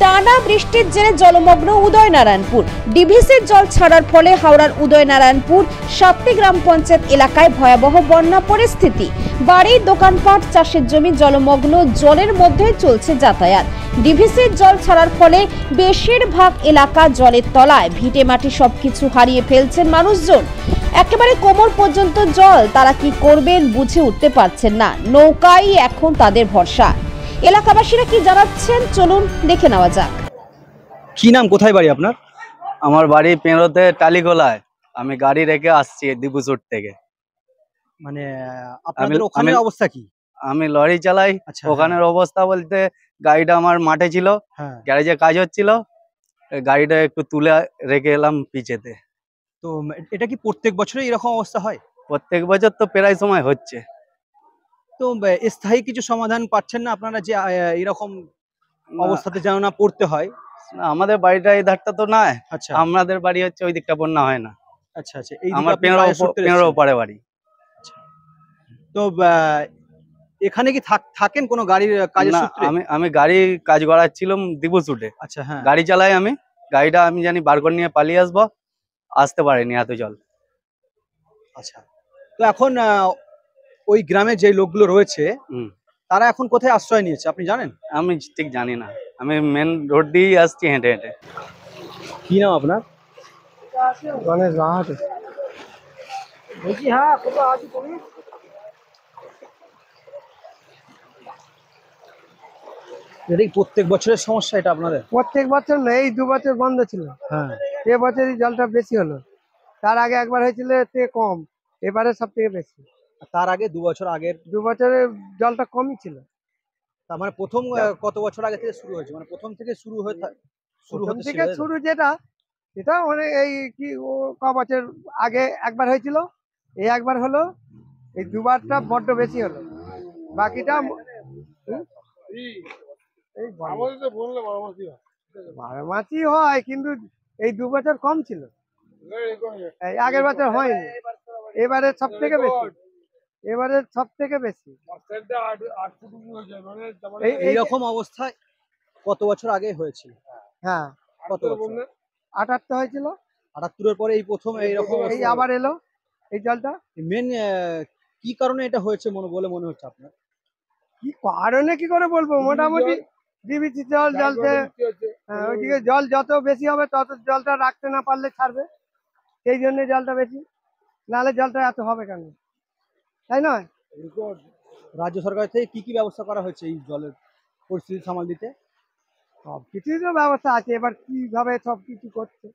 টানা বৃষ্টির জেরে জলমগ্ন উদয়নারায়ণপুর। ডিভিসির জল ছাড়ার ফলে হাওড়ার উদয়নারায়ণপুর 7টি গ্রাম পঞ্চায়েত এলাকায় ভয়াবহ বন্যা পরিস্থিতি। বাড়ি, দোকানপাট, চাষের জমি জলমগ্ন, জলের মধ্যে চলছে যাতায়াত। ডিভিসির জল ছাড়ার ফলে বেশিরভাগ এলাকা জলের তলায়, ভিটে মাটি সবকিছু হারিয়ে ফেলছেন মানুষজন। একেবারে কোমর পর্যন্ত জল, তারা কি করবেন বুঝে উঠতে পারছেন না। নৌকাই এখন তাদের ভরসা। এলাকাবাসীরা কি জানাচ্ছেন চলুন দেখে নেওয়া যাক। কি নাম, কোথায় বাড়ি আপনার? আমার বাড়ি পেরোতে টালিগোলায়। আমি গাড়ি রেখে আসছি দিবুসুর থেকে। মানে আপনাদের ওখানে অবস্থা কি? আমি লরি চালাই। আচ্ছা, ওখানের অবস্থা বলতে গাড়িটা আমার মাঠে ছিল, গ্যারেজে কাজ হচ্ছিল, গাড়িটা একটু তুলে রেখে এলাম পিছেতে। তো এটা কি প্রত্যেক বছরই এরকম অবস্থা হয়? প্রত্যেক বছর তো প্রায় সময় হচ্ছে। তো স্থায়ী কিছু সমাধান পাচ্ছেন না আপনারা যে এরকম অবস্থাতে যেন না পড়তে হয়? না, আমাদের বাড়িটা এই ধারটা তো নয়। আচ্ছা, আমাদের বাড়ি হচ্ছে ওই দিকটা বন্যা হয় না। আচ্ছা আচ্ছা, এই আমার পেরো পারে বাড়ি। তো এখানে কি থাকেন কোনো গাড়ির কাজের না, সূত্রে? আমি গাড়ি কাজ করাচ্ছিলাম দিবুসুটে। আচ্ছা, হ্যাঁ, গাড়ি চালাই আমি। গাড়িটা আমি জানি বার করে নিয়ে পালিয়ে আসবো, আসতে পারিনি এত জল। আচ্ছা। তো এখন ওই গ্রামে যে লোকগুলো রয়েছে তারা এখন কোথায় আশ্রয় নিয়েছে আপনি জানেন? আমি ঠিক জানি না, আমি মেন রোড দিয়েই আসছি হেঁটে হেঁটে। কি নাম আপনার? গণেশ মাহাতো। বলছি হ্যাঁ, কোথাও আছি তুমি? এটা কি প্রত্যেক বছরের সমস্যা এটা আপনাদের? প্রত্যেক বছর না, এই 2 বছর বন্ধ ছিল। হ্যাঁ, এবছরই জলটা বেশি হলো। তার আগে একবার হয়েছিল এতে কম, এবারে সব থেকে বেশি। তার আগে 2 বছর আগের 2 বছরে জলটা কমই ছিল। তার মানে প্রথম কত বছর আগে থেকে শুরু হয়েছে? মানে প্রথম থেকে শুরু প্রথম হতে থেকে শুরু যেটা, এটা মানে এই কি ও ক বছর আগে একবার হয়েছিল, এই একবার হলো, এই দুবারটা বড্ড বেশি হলো। বাকিটা এই বারোমাসই হয়, কিন্তু এই 2 বছর কম ছিল, এই আগের বছর হয়নি। এবারে সব থেকে বেশি, এবারে সব থেকে বেশি। এইরকম অবস্থায় কত বছর আগে হয়েছিল? হ্যাঁ, কত বছর? 78 হয়েছিল, 78 এর পরে এই প্রথম এইরকম এই আবার এলো এই জলটা। মেন কি কারণে এটা হয়েছে মনে হচ্ছে আপনার? কি কারণে কি করে বলবো, মোটামুটি ডিবিসি জল জ্বলছে। ওইদিকে জল যত বেশি হবে তত জলটা রাখতে না পারলে ছাড়বে, সেই জন্য জলটা বেশি, নাহলে জলটা এত হবে কেন, তাই নয়? রাজ্য সরকার থেকে কি ব্যবস্থা করা হয়েছে এই জলের পরিস্থিতি সামাল দিতে? সব কিছুই তো ব্যবস্থা আছে, এবার কিভাবে সব কিছু করছে